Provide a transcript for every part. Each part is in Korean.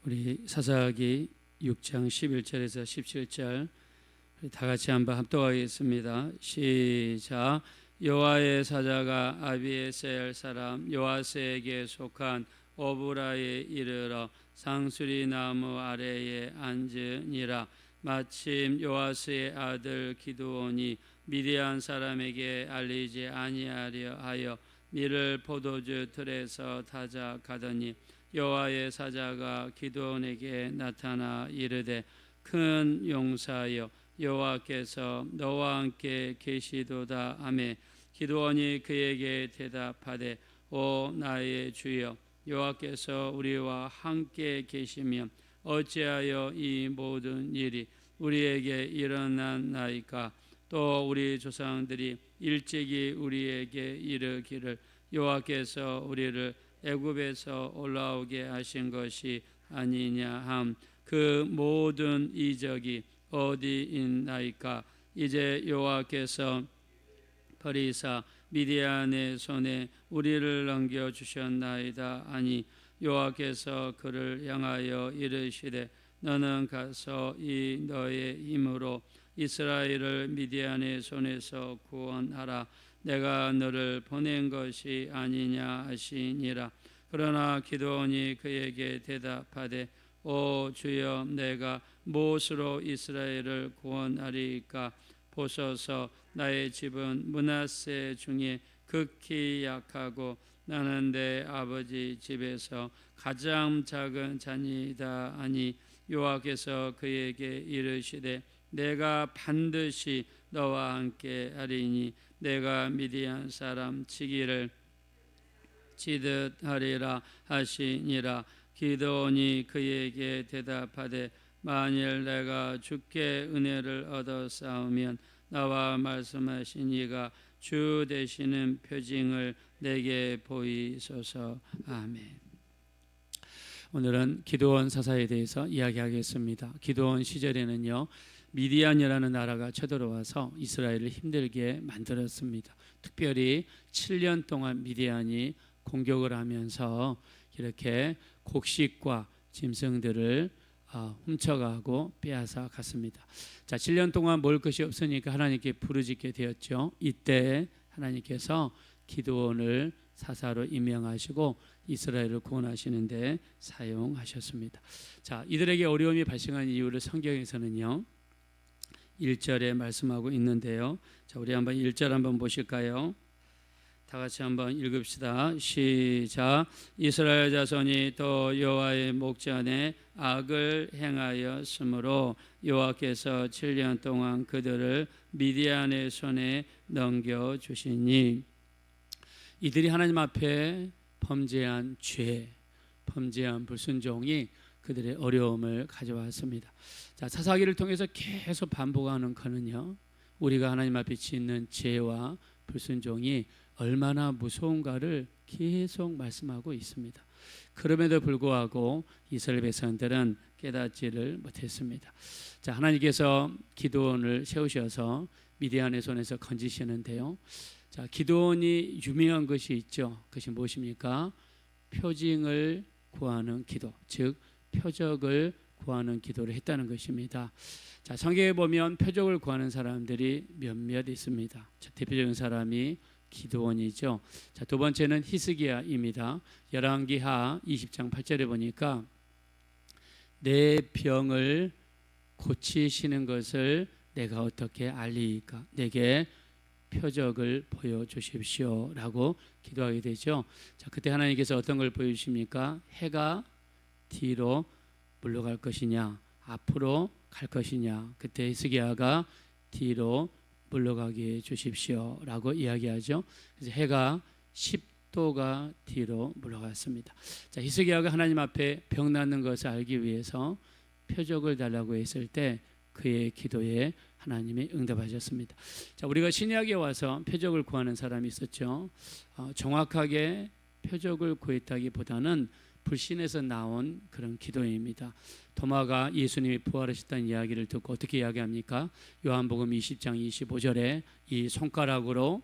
우리 사사기 6장 11절에서 17절 다 같이 한번 합독하겠습니다. 시작. 여호와의 사자가 아비에셀 사람 요아스에게 속한 오브라에 이르러 상수리 나무 아래에 앉으니라. 마침 요아스의 아들 기드온이 미디안 사람에게 알리지 아니하려 하여 밀을 포도주 틀에서 타자 가더니 여호와의 사자가 기드온에게 나타나 이르되 큰 용사여 여호와께서 너와 함께 계시도다 하매 기드온이 그에게 대답하되 오 나의 주여 여호와께서 우리와 함께 계시면 어찌하여 이 모든 일이 우리에게 일어났나이까. 또 우리 조상들이 일찍이 우리에게 이르기를 여호와께서 우리를 애굽에서 올라오게 하신 것이 아니냐 함. 그 모든 이적이 어디 있나이까. 이제 여호와께서 버리사 미디안의 손에 우리를 넘겨 주셨나이다 하니 여호와께서 그를 향하여 이르시되 너는 가서 이 너의 힘으로 이스라엘을 미디안의 손에서 구원하라. 내가 너를 보낸 것이 아니냐 하시니라. 그러나 기드온이 그에게 대답하되 오 주여 내가 무엇으로 이스라엘을 구원하리까. 보소서 나의 집은 므낫세 중에 극히 약하고 나는 내 아버지 집에서 가장 작은 자니이다 하니 여호와께서 그에게 이르시되 내가 반드시 너와 함께 하리니 내가 미디안 사람 치기를 치듯 하리라 하시니라. 기드온이 그에게 대답하되 만일 내가 주께 은혜를 얻어 싸우면 나와 말씀하신 이가 주 되시는 표징을 내게 보이소서. 아멘. 오늘은 기드온 사사에 대해서 이야기하겠습니다. 기드온 시절에는요 미디안이라는 나라가 쳐들어와서 이스라엘을 힘들게 만들었습니다. 특별히 7년 동안 미디안이 공격을 하면서 이렇게 곡식과 짐승들을 훔쳐가고 빼앗아 갔습니다. 자, 7년 동안 먹을 것이 없으니까 하나님께 부르짖게 되었죠. 이때 하나님께서 기드온을 사사로 임명하시고 이스라엘을 구원하시는데 사용하셨습니다. 자, 이들에게 어려움이 발생한 이유를 성경에서는요 1절에 말씀하고 있는데요. 자, 우리 한번 1절 한번 보실까요? 다 같이 한번 읽읍시다. 시작. 이스라엘 자손이 또 여호와의 목전에 악을 행하였으므로 여호와께서 7년 동안 그들을 미디안의 손에 넘겨주시니. 이들이 하나님 앞에 범죄한 죄, 범죄한 불순종이 그들의 어려움을 가져왔습니다. 자, 사사기를 통해서 계속 반복하는 거는요 우리가 하나님 앞에 짓는 죄와 불순종이 얼마나 무서운가를 계속 말씀하고 있습니다. 그럼에도 불구하고 이스라엘 백성들은 깨닫지를 못했습니다. 자, 하나님께서 기드온을 세우셔서 미디안의 손에서 건지시는데요. 자, 기드온이 유명한 것이 있죠. 그것이 무엇입니까? 표징을 구하는 기도, 즉 표적을 구하는 기도를 했다는 것입니다. 자, 성경에 보면 표적을 구하는 사람들이 몇몇 있습니다. 자, 대표적인 사람이 기드온이죠. 자, 두 번째는 히스기야입니다. 열왕기하 20장 8절에 보니까 내 병을 고치시는 것을 내가 어떻게 알리까? 내게 표적을 보여주십시오 라고 기도하게 되죠. 자, 그때 하나님께서 어떤 걸 보여주십니까? 해가 뒤로 물러갈 것이냐 앞으로 갈 것이냐. 그때 히스기야가 뒤로 물러가게 해주십시오 라고 이야기하죠. 그래서 해가 10도가 뒤로 물러갔습니다. 자, 히스기야가 하나님 앞에 병 낫는 것을 알기 위해서 표적을 달라고 했을 때 그의 기도에 하나님이 응답하셨습니다. 자, 우리가 신약에 와서 표적을 구하는 사람이 있었죠. 정확하게 표적을 구했다기보다는 불신에서 나온 그런 기도입니다. 도마가 예수님이 부활하셨다는 이야기를 듣고 어떻게 이야기합니까? 요한복음 20장 25절에 이 손가락으로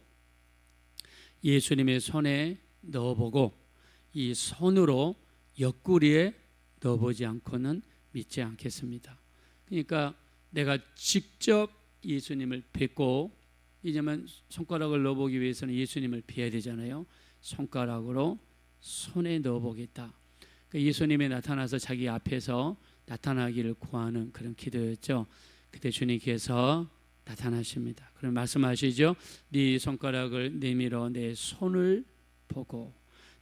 예수님의 손에 넣어보고 이 손으로 옆구리에 넣어보지 않고는 믿지 않겠습니다. 그러니까 내가 직접 예수님을 뵙고, 왜냐하면 손가락을 넣어보기 위해서는 예수님을 뵈야 되잖아요. 손가락으로 손에 넣어보겠다. 그러니까 예수님이 나타나서 자기 앞에서 나타나기를 구하는 그런 기도였죠. 그때 주님께서 나타나십니다. 그럼 말씀하시죠. 네 손가락을 내밀어 내 손을 보고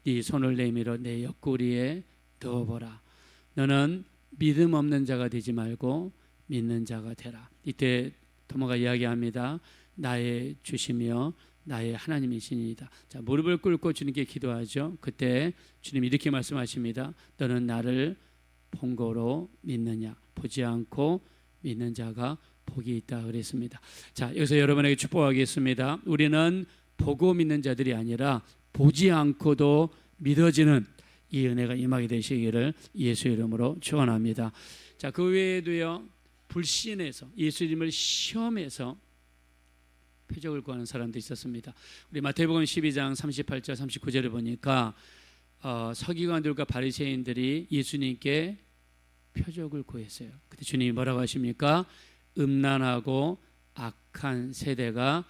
네 손을 내밀어 내 옆구리에 넣어보라. 너는 믿음 없는 자가 되지 말고 믿는 자가 되라. 이때 토마가 이야기합니다. 나의 주시며 나의 하나님이시니이다. 자, 무릎을 꿇고 주님께 기도하죠. 그때 주님이 이렇게 말씀하십니다. 너는 나를 본 거로 믿느냐? 보지 않고 믿는 자가 복이 있다 그랬습니다. 자, 여기서 여러분에게 축복하겠습니다. 우리는 보고 믿는 자들이 아니라 보지 않고도 믿어지는 이 은혜가 임하게 되시기를 예수 이름으로 축원합니다. 자, 그 외에도요, 불신해서 예수님을 시험해서 표적을 구하는 사람도 있었습니다. 우리 마태복음 12장 38절 39절을 보니까 서기관들과 바리새인들이 예수님께 표적을 구했어요. 그때 주님이 뭐라고 하십니까? 음란하고 악한 세대가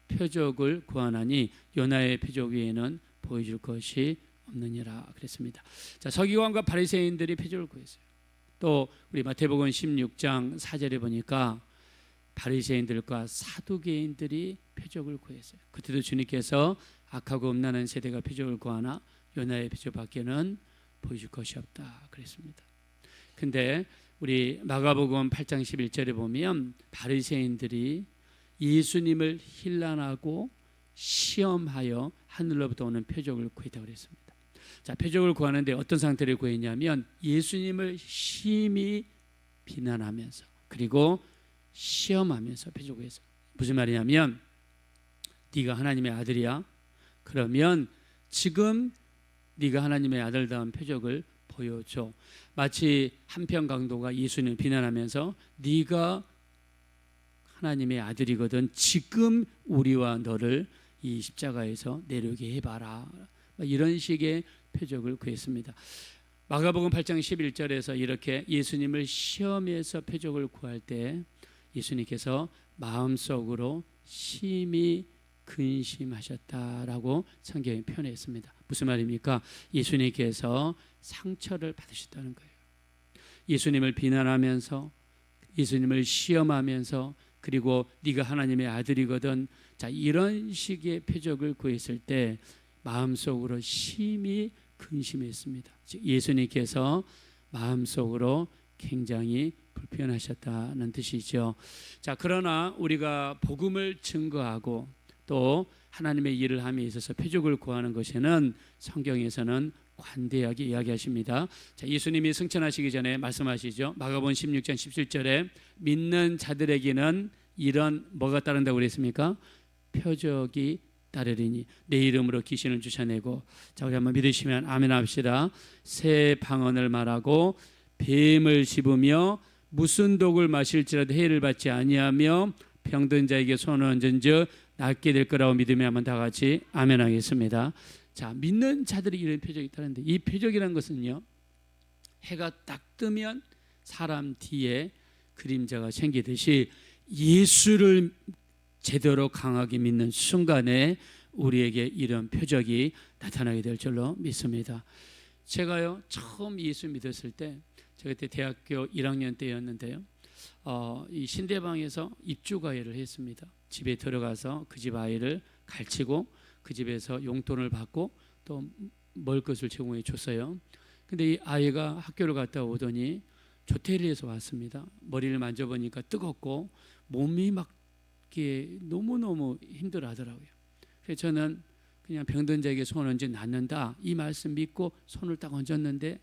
표적을 구하나니 요나의 표적 외에는 보여줄 것이 없느니라 그랬습니다. 자, 서기관과 바리새인들이 표적을 구했어요. 또 우리 마태복음 16장 4절에 보니까 바리새인들과 사두개인들이 표적을 구했어요. 그때도 주님께서 악하고 음란한 세대가 표적을 구하나 요나의 표적밖에는 보여줄 것이 없다 그랬습니다. 근데 우리 마가복음 8장 11절에 보면 바리새인들이 예수님을 힐난하고 시험하여 하늘로부터 오는 표적을 구했다고 그랬습니다. 자, 표적을 구하는데 어떤 상태를 구했냐면 예수님을 심히 비난하면서 그리고 시험하면서 표적을 했어요. 무슨 말이냐면 네가 하나님의 아들이야? 그러면 지금 네가 하나님의 아들다운 표적을 보여줘. 마치 한편 강도가 예수님을 비난하면서 네가 하나님의 아들이거든 지금 우리와 너를 이 십자가에서 내려오게 해봐라. 이런 식의 표적을 구했습니다. 마가복음 8장 11절에서 이렇게 예수님을 시험해서 표적을 구할 때 예수님께서 마음속으로 심히 근심하셨다라고 성경에 표현했습니다. 무슨 말입니까? 예수님께서 상처를 받으셨다는 거예요. 예수님을 비난하면서 예수님을 시험하면서 그리고 네가 하나님의 아들이거든 자 이런 식의 표적을 구했을 때 마음속으로 심히 근심했습니다. 예수님께서 마음속으로 굉장히 불편하셨다는 뜻이죠. 자, 그러나 우리가 복음을 증거하고 또 하나님의 일을 함에 있어서 표적을 구하는 것에는 성경에서는 관대하게 이야기하십니다. 자, 예수님이 승천하시기 전에 말씀하시죠. 마가복음 16장 17절에 믿는 자들에게는 이런 뭐가 따른다고 그랬습니까? 표적이 따르리니 내 이름으로 귀신을 쫓아내고 자 우리 한번 믿으시면 아멘 합시다. 새 방언을 말하고 뱀을 씹으며 무슨 독을 마실지라도 해를 받지 아니하며 병든 자에게 손을 얹은즉 낫게 될 거라고 믿으면 한번 다 같이 아멘 하겠습니다. 자, 믿는 자들이 이런 표적이 따르는데 이 표적이라는 것은요 해가 딱 뜨면 사람 뒤에 그림자가 생기듯이 예수를 제대로 강하게 믿는 순간에 우리에게 이런 표적이 나타나게 될 줄로 믿습니다. 제가요 처음 예수 믿었을 때 제가 그때 대학교 1학년 때였는데요 이 신대방에서 입주과외를 했습니다. 집에 들어가서 그 집 아이를 가르치고 그 집에서 용돈을 받고 또 먹을 것을 제공해 줬어요. 근데 이 아이가 학교를 갔다 오더니 조퇴리에서 왔습니다. 머리를 만져보니까 뜨겁고 몸이 막 너무너무 힘들어하더라고요. 그래서 저는 그냥 병든 자에게 손을 얹어 낫는다 이 말씀 믿고 손을 딱 얹었는데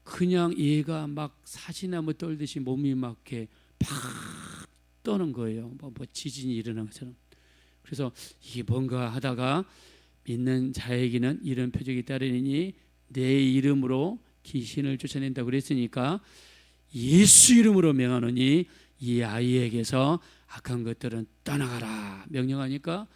그냥 얘가 막 사시나무 떨듯이 몸이 막 이렇게 팍 떠는 거예요. 뭐 지진이 일어난 것처럼. 그래서 이게 뭔가 하다가 믿는 자에게는 이런 표적이 따르니 내 이름으로 귀신을 쫓아낸다고 그랬으니까 예수 이름으로 명하노니 이 아이에게서 악한 것들은 떠나가라 명령하니까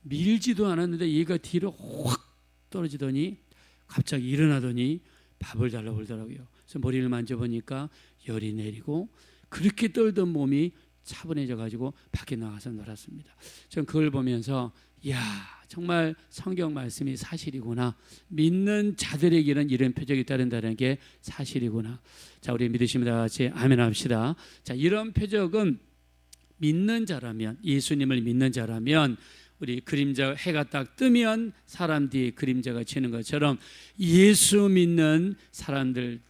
밀지도 않았는데 얘가 뒤로 확 떨어지더니 갑자기 일어나더니 밥을 달라고 그러더라고요. 그래서 머리를 만져보니까 열이 내리고 그렇게 떨던 몸이 차분해져 가지고 밖에 나가서 놀았습니다. 저는 그걸 보면서 야, 정말 성경 말씀이 사실이구나. 믿는 자들에게는 이런 표적이 따른다는 게 사실이구나. 자, 우리 믿으시면 다 같이 아멘 합시다. 자, 이런 표적은 믿는 자라면, 예수님을 믿는 자라면, 우리 그림자 해가 딱 뜨면 사람 뒤에 그림자가 지는 것처럼 예수 믿는 사람들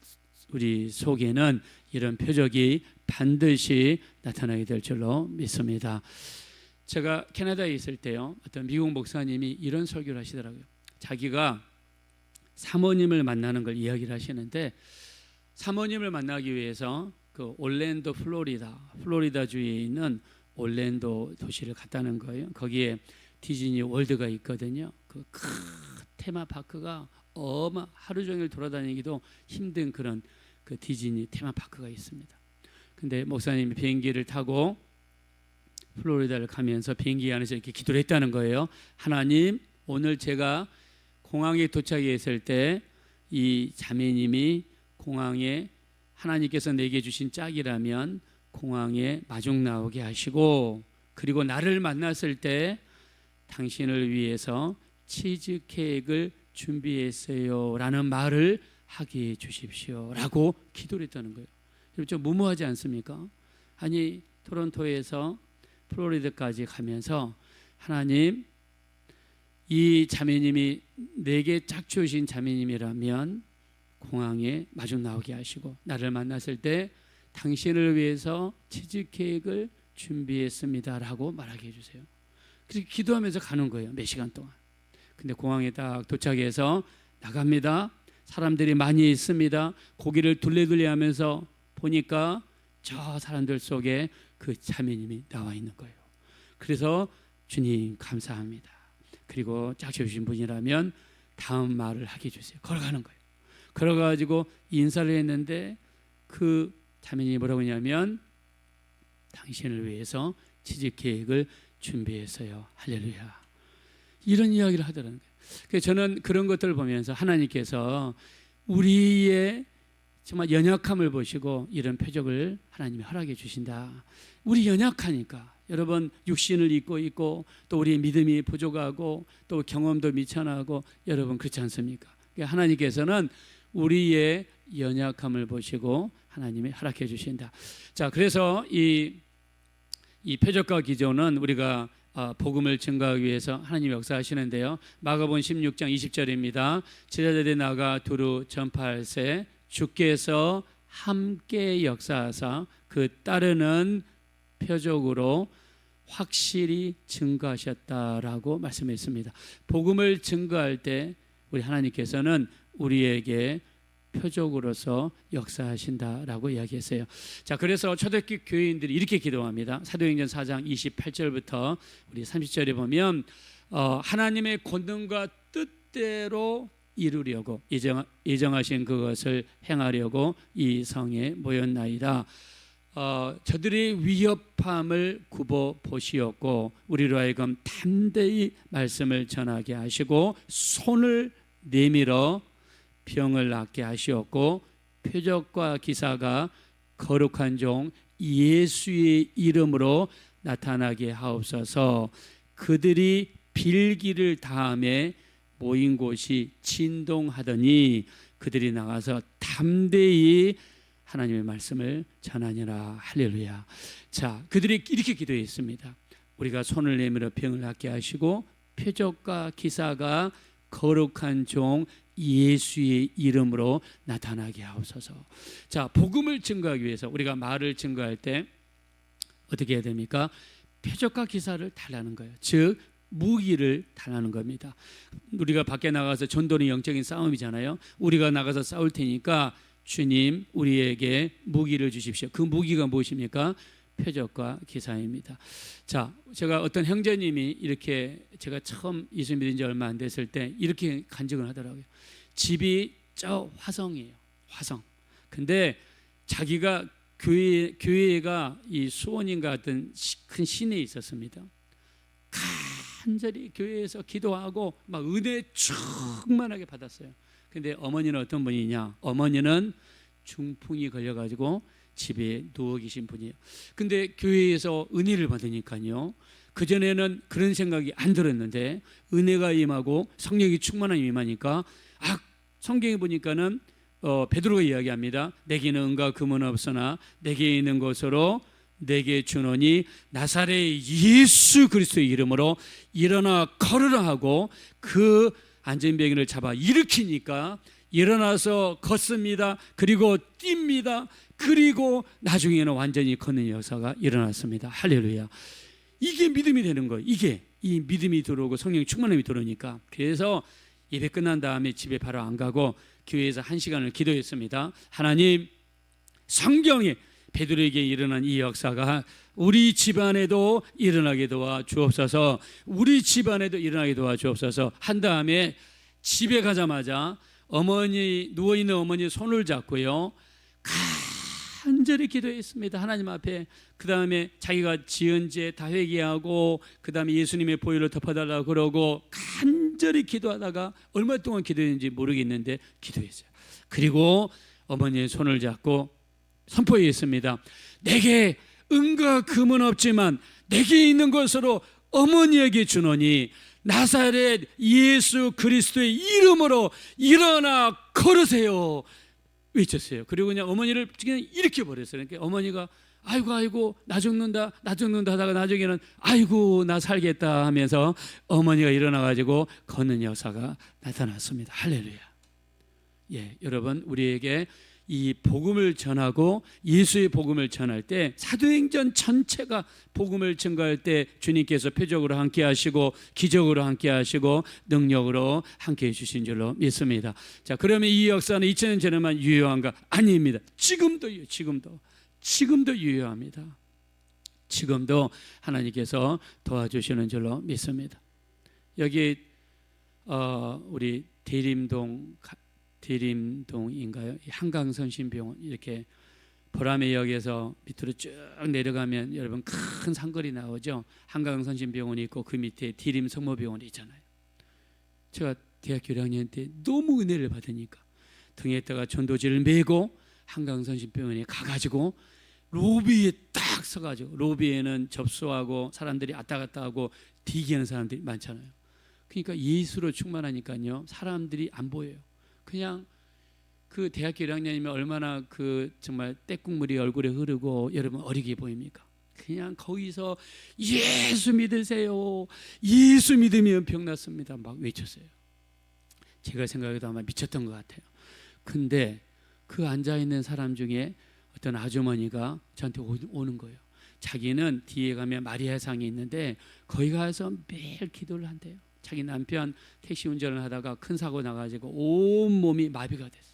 우리 속에는 이런 표적이 반드시 나타나게 될 줄로 믿습니다. 제가 캐나다에 있을 때요, 어떤 미국 목사님이 이런 설교를 하시더라고요. 자기가 사모님을 만나는 걸 이야기를 하시는데, 사모님을 만나기 위해서 그 올랜도 플로리다 주에 있는 올랜도 도시를 갔다는 거예요. 거기에 디즈니 월드가 있거든요. 그 큰 테마파크가 하루 종일 돌아다니기도 힘든 그런 그 디즈니 테마파크가 있습니다. 근데 목사님이 비행기를 타고 플로리다를 가면서 비행기 안에서 이렇게 기도를 했다는 거예요. 하나님, 오늘 제가 공항에 도착했을 때 이 자매님이 공항에 하나님께서 내게 주신 짝이라면 공항에 마중 나오게 하시고, 그리고 나를 만났을 때 당신을 위해서 치즈 케이크를 준비했어요 라는 말을 하게 해 주십시오 라고 기도를 했다는 거예요. 좀 무모하지 않습니까? 아니, 토론토에서 플로리다까지 가면서 하나님, 이 자매님이 내게 짝주신 자매님이라면 공항에 마중 나오게 하시고 나를 만났을 때 당신을 위해서 치즈케이크를 준비했습니다 라고 말하게 해주세요. 그렇게 기도하면서 가는 거예요, 몇 시간 동안. 근데 공항에 딱 도착해서 나갑니다. 사람들이 많이 있습니다. 고개를 둘레둘레 하면서 보니까 저 사람들 속에 그 자매님이 나와 있는 거예요. 그래서 주님 감사합니다. 그리고 짝주신 분이라면 다음 말을 하게 해주세요. 걸어가는 거예요. 걸어가지고 인사를 했는데 그 자매님이 뭐라고 하냐면 당신을 위해서 치즈케이크를 준비했어요. 할렐루야. 이런 이야기를 하더라는 거예요. 그래서 저는 그런 것들을 보면서 하나님께서 우리의 정말 연약함을 보시고 이런 표적을 하나님이 허락해 주신다. 우리 연약하니까, 여러분 육신을 입고 있고 또 우리의 믿음이 부족하고 또 경험도 미천하고, 여러분 그렇지 않습니까? 그러니까 하나님께서는 우리의 연약함을 보시고 하나님이 허락해 주신다. 자, 그래서 이 표적과 기존은 우리가 복음을 증거하기 위해서 하나님이 역사하시는데요. 마가복음 16장 20절입니다. 제자들이 나가 두루 전파할세 주께서 함께 역사하사 그 따르는 표적으로 확실히 증거하셨다라고 말씀했습니다. 복음을 증거할 때 우리 하나님께서는 우리에게 표적으로서 역사하신다라고 이야기했어요. 자, 그래서 초대교회 교인들이 이렇게 기도합니다. 사도행전 4장 28절부터 우리 30절에 보면 하나님의 권능과 뜻대로 이루려고 예정하신 그것을 행하려고 이 성에 모였나이다. 저들의 위협함을 굽어 보시었고 우리로 하여금 담대히 말씀을 전하게 하시고 손을 내밀어 병을 낫게 하시었고 표적과 기사가 거룩한 종 예수의 이름으로 나타나게 하옵소서. 그들이 빌기를 다함에 모인 곳이 진동하더니 그들이 나가서 담대히 하나님의 말씀을 전하니라. 할렐루야. 자, 그들이 이렇게 기도했습니다. 우리가 손을 내밀어 병을 낫게 하시고 표적과 기사가 거룩한 종 예수의 이름으로 나타나게 하옵소서. 자, 복음을 증거하기 위해서 우리가 말을 증거할 때 어떻게 해야 됩니까? 표적과 기사를 달라는 거예요. 즉 무기를 달라는 겁니다. 우리가 밖에 나가서 전도는 영적인 싸움이잖아요. 우리가 나가서 싸울 테니까 주님 우리에게 무기를 주십시오. 그 무기가 무엇입니까? 표적과 기사입니다. 자, 제가 어떤 형제님이 이렇게, 제가 처음 예수 믿은 지 얼마 안 됐을 때 이렇게 간증을 하더라고요. 집이 저 화성이에요. 화성. 근데 자기가 교회가 이 수원인가 같은 큰 시내에 있었습니다. 간절히 교회에서 기도하고 막 은혜 충만하게 받았어요. 근데 어머니는 어떤 분이냐? 어머니는 중풍이 걸려가지고 집에 누워 계신 분이에요. 근데 교회에서 은혜를 받으니까요, 그전에는 그런 생각이 안 들었는데 은혜가 임하고 성령이 충만함이 임하니까 성경에 보니까는 베드로가 이야기합니다. 내게는 은과 금은 없으나 내게 있는 것으로 내게 주노니 나사렛 예수 그리스도의 이름으로 일어나 걸으라 하고 그 안전병을 잡아 일으키니까 일어나서 걷습니다. 그리고 뜁니다. 그리고 나중에는 완전히 걷는 역사가 일어났습니다. 할렐루야. 이게 믿음이 되는 거예요. 이게 이 믿음이 들어오고 성령 충만함이 들어오니까. 그래서 예배 끝난 다음에 집에 바로 안 가고 교회에서 1시간을 기도했습니다. 하나님, 성경에 베드로에게 일어난 이 역사가 우리 집안에도 일어나게 도와 주옵소서. 우리 집안에도 일어나게 도와 주옵소서. 한 다음에 집에 가자마자 누워있는 어머니 손을 잡고요, 간절히 기도했습니다. 하나님 앞에. 그 다음에 자기가 지은 죄 다 회개하고, 그 다음에 예수님의 보혈을 덮어달라고 그러고 간절히 기도하다가 얼마 동안 기도했는지 모르겠는데 기도했어요. 그리고 어머니의 손을 잡고 선포했습니다. 내게 은과 금은 없지만 내게 있는 것으로 어머니에게 주노니 나사렛 예수 그리스도의 이름으로 일어나 걸으세요 외쳤어요. 그리고 그냥 어머니를 그냥 일으켜 버렸어요. 그러니까 어머니가 아이고 나 죽는다 하다가 나중에는 아이고 나 살겠다 하면서 어머니가 일어나가지고 걷는 역사가 나타났습니다. 할렐루야. 예, 여러분, 우리에게 이 복음을 전하고 예수의 복음을 전할 때, 사도행전 전체가 복음을 증거할 때 주님께서 표적으로 함께 하시고 기적으로 함께 하시고 능력으로 함께 해주신 줄로 믿습니다. 자, 그러면 이 역사는 2000년 전에만 유효한가? 아닙니다. 지금도요. 지금도 유효합니다. 지금도 하나님께서 도와주시는 줄로 믿습니다. 여기 우리 대림동인가요? 한강선심병원, 이렇게 보라매역에서 밑으로 쭉 내려가면 여러분 큰 상거리 나오죠. 한강선심병원이 있고 그 밑에 대림성모병원이 있잖아요. 제가 대학교 1학년 때 너무 은혜를 받으니까 등에다가 전도지를 메고 한강선심병원에 가가지고 로비에 딱 서가지고, 로비에는 접수하고 사람들이 왔다 갔다 하고 대기하는 사람들이 많잖아요. 그러니까 예수로 충만하니까요, 사람들이 안 보여요. 그냥 그 대학교 1학년이면 얼마나 그 정말 떼국물이 얼굴에 흐르고 여러분 어리게 보입니까? 그냥 거기서 예수 믿으세요, 예수 믿으면 병 낫습니다 막 외쳤어요. 제가 생각해도 아마 미쳤던 것 같아요. 근데 그 앉아있는 사람 중에 어떤 아주머니가 저한테 오는 거예요. 자기는 뒤에 가면 마리아 상이 있는데 거기 가서 매일 기도를 한대요. 자기 남편 택시 운전을 하다가 큰 사고 나가지고 온 몸이 마비가 됐어요.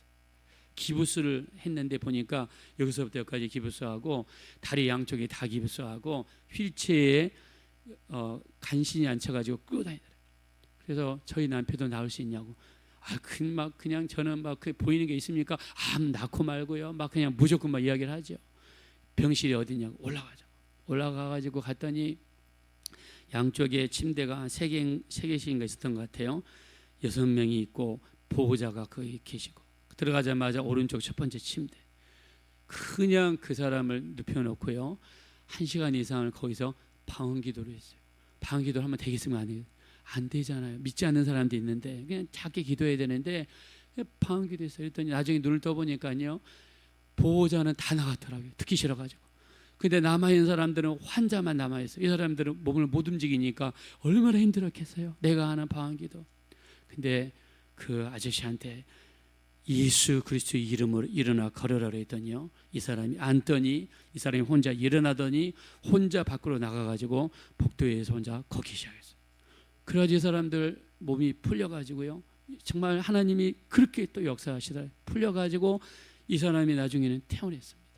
기부스를 했는데 보니까 여기서부터 여기까지 기부스하고 다리 양쪽에 다 기부스하고 휠체어에 간신히 앉혀가지고 끌고 다니더래요. 그래서 저희 남편도 나을 수 있냐고. 그냥 저는 막 보이는 게 있습니까? 낳고 말고요. 막 그냥 무조건 막 이야기를 하죠. 병실이 어디냐고. 올라가가지고 갔더니 양쪽에 침대가 한 3개씩인가 있었던 것 같아요. 6명이 있고 보호자가 거기 계시고, 들어가자마자 오른쪽 첫 번째 침대, 그냥 그 사람을 눕혀놓고요 1시간 이상을 거기서 방언기도를 했어요. 방언기도를 하면 되겠으면 안 되잖아요. 믿지 않는 사람도 있는데 그냥 작게 기도해야 되는데 방언기도 했어요. 그랬더니 나중에 눈을 떠보니까요, 보호자는 다 나갔더라고요. 듣기 싫어가지고. 근데 남아있는 사람들은 환자만 남아있어요. 이 사람들은 몸을 못 움직이니까 얼마나 힘들었겠어요, 내가 하는 방언기도. 근데 그 아저씨한테 예수 그리스도의 이름으로 일어나 걸으라 그랬더니요, 이 사람이 앉더니, 이 사람이 혼자 일어나더니 혼자 밖으로 나가가지고 복도에서 혼자 걷기 시작했어요. 그래가지고 이 사람들 몸이 풀려가지고요, 정말 하나님이 그렇게 또 역사하시더라고요. 풀려가지고 이 사람이 나중에는 퇴원했습니다.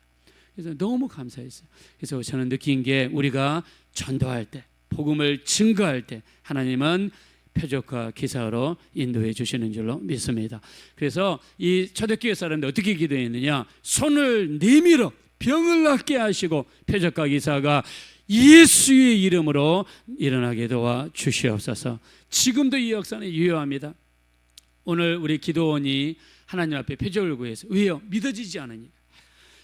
그래서 너무 감사했어요. 그래서 저는 느낀 게, 우리가 전도할 때, 복음을 증거할 때 하나님은 표적과 기사로 인도해 주시는 줄로 믿습니다. 그래서 이 초대교회 사람들 어떻게 기도했느냐? 손을 내밀어 병을 낫게 하시고 표적과 기사가 예수의 이름으로 일어나게 도와 주시옵소서. 지금도 이 역사는 유효합니다. 오늘 우리 기도원이 하나님 앞에 표적을 구해서. 왜요? 믿어지지 않으니.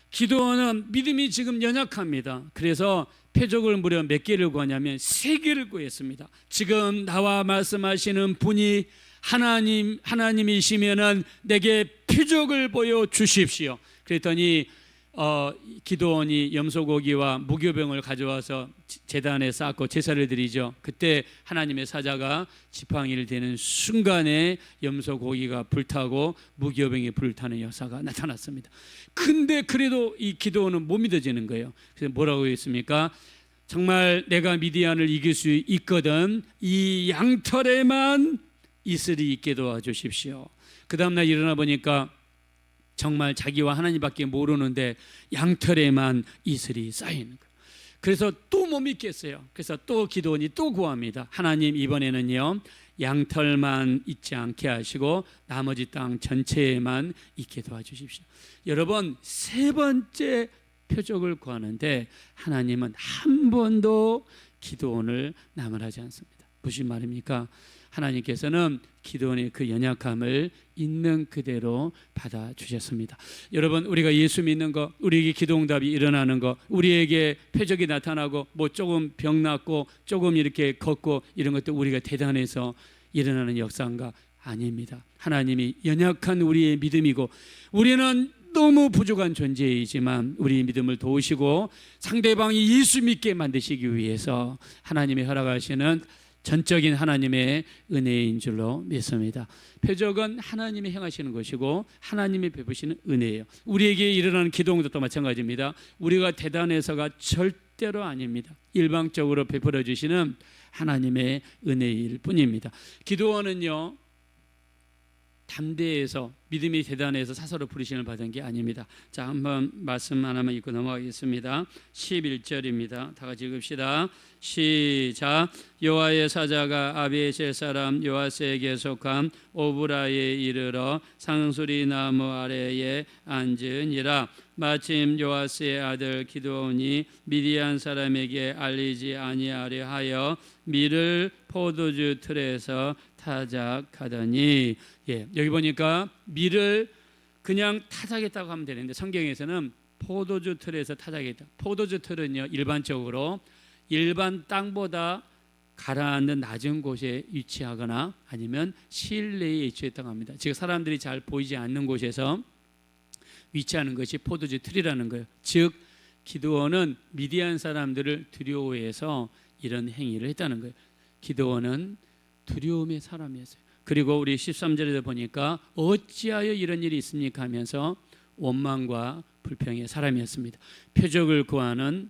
기도원은 믿음이 지금 연약합니다. 그래서 표적을 무려 몇 개를 구하냐면 3개를 구했습니다. 지금 나와 말씀하시는 분이 하나님이시면은 내게 표적을 보여주십시오. 그랬더니 기도원이 염소고기와 무교병을 가져와서 제단에 쌓고 제사를 드리죠. 그때 하나님의 사자가 지팡이를 대는 순간에 염소고기가 불타고 무교병이 불타는 역사가 나타났습니다. 근데 그래도 이 기도원은 못 믿어지는 거예요. 그래서 뭐라고 했습니까? 정말 내가 미디안을 이길 수 있거든 이 양털에만 이슬이 있게 도와주십시오. 그 다음날 일어나 보니까 정말 자기와 하나님밖에 모르는데 양털에만 이슬이 쌓이는 거예요. 그래서 또 못 믿겠어요. 그래서 또 기도원이 또 구합니다. 하나님, 이번에는요 양털만 있지 않게 하시고 나머지 땅 전체에만 있게 도와주십시오. 여러분, 3번째 표적을 구하는데 하나님은 한 번도 기도원을 나무라지 않습니다. 무슨 말입니까? 하나님께서는 기도원의 그 연약함을 있는 그대로 받아주셨습니다. 여러분, 우리가 예수 믿는 거, 우리에게 기도응답이 일어나는 거, 우리에게 표적이 나타나고 뭐 조금 병 낫고 조금 이렇게 걷고 이런 것도 우리가 대단해서 일어나는 역사인가? 아닙니다. 하나님이 연약한 우리의 믿음이고 우리는 너무 부족한 존재이지만 우리 믿음을 도우시고 상대방이 예수 믿게 만드시기 위해서 하나님이 허락하시는 전적인 하나님의 은혜인 줄로 믿습니다. 표적은 하나님이 행하시는 것이고 하나님이 베푸시는 은혜예요. 우리에게 일어나는 기도응답도 마찬가지입니다. 우리가 대단해서가 절대로 아닙니다. 일방적으로 베풀어 주시는 하나님의 은혜일 뿐입니다. 기도원은요 담대해서 믿음이 대단해서 사사로 부르심을 받은 게 아닙니다. 자, 한번 말씀 하나만 읽고 넘어가겠습니다. 11절입니다. 다 같이 읽읍시다. 시작. 여호와의 사자가 아비에셀 사람 요아스에게 속한 오브라에 이르러 상수리 나무 아래에 앉으니라. 마침 요아스의 아들 기드온이 미디안 사람에게 알리지 아니하려 하여 밀을 포도주 틀에서 타작하더니, 여기 보니까 밀을 그냥 타작했다고 하면 되는데 성경에서는 포도주 틀에서 타작했다. 포도주 틀은요 일반적으로 일반 땅보다 가라앉는 낮은 곳에 위치하거나 아니면 실내에 위치했다고 합니다. 즉 사람들이 잘 보이지 않는 곳에서 위치하는 것이 포도주 틀이라는 거예요. 즉 기드온은 미디안 사람들을 두려워해서 이런 행위를 했다는 거예요. 기드온은 두려움의 사람이었어요. 그리고 우리 13절에 보니까 어찌하여 이런 일이 있습니까 하면서 원망과 불평의 사람이었습니다. 표적을 구하는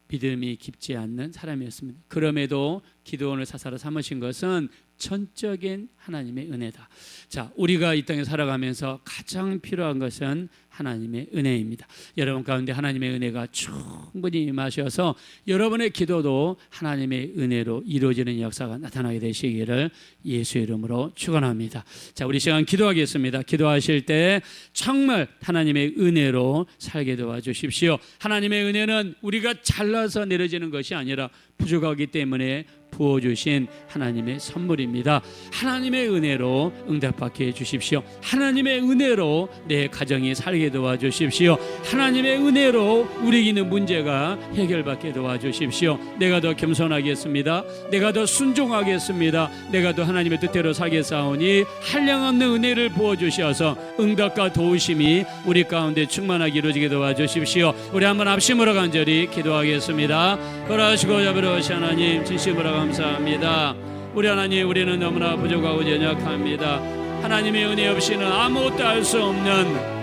믿음이 깊지 않는 사람이었습니다. 그럼에도 기드온을 사사로 삼으신 것은 전적인 하나님의 은혜다. 자, 우리가 이 땅에 살아가면서 가장 필요한 것은 하나님의 은혜입니다. 여러분 가운데 하나님의 은혜가 충분히 임하셔서 여러분의 기도도 하나님의 은혜로 이루어지는 역사가 나타나게 되시기를 예수 이름으로 축원합니다. 자, 우리 시간 기도하겠습니다. 기도하실 때 정말 하나님의 은혜로 살게 도와주십시오. 하나님의 은혜는 우리가 잘나서 내려지는 것이 아니라 부족하기 때문에 부어주신 하나님의 선물입니다. 하나님의 은혜로 응답받게 해주십시오. 하나님의 은혜로 내 가정이 살게 도와주십시오. 하나님의 은혜로 우리 있는 문제가 해결받게 도와주십시오. 내가 더 겸손하겠습니다. 내가 더 순종하겠습니다. 내가 더 하나님의 뜻대로 살겠사오니 한량없는 은혜를 부어주셔서 응답과 도우심이 우리 가운데 충만하게 이루어지게 도와주십시오. 우리 한번 합심으로 간절히 기도하겠습니다. 거라시고 자비로우시 하나님, 진심으로 감사합니다. 우리 하나님, 우리는 너무나 부족하고 연약합니다. 하나님의 은혜 없이는 아무것도 할 수 없는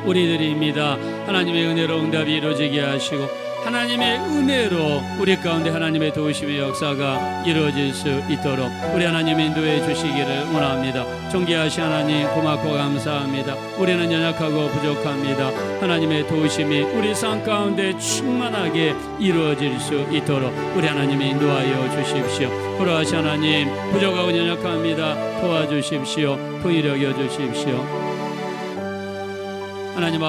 우리들입니다. 하나님의 은혜로 응답이 이루어지게 하시고 하나님의 은혜로 우리 가운데 하나님의 도우심의 역사가 이루어질 수 있도록 우리 하나님 인도해 주시기를 원합니다. 존귀하신 하나님, 고맙고 감사합니다. 우리는 연약하고 부족합니다. 하나님의 도우심이 우리 삶 가운데 충만하게 이루어질 수 있도록 우리 하나님이 인도하여 주십시오. 보라하신 하나님, 부족하고 연약합니다. 도와주십시오. 긍휼히 여겨 주십시오. 하나님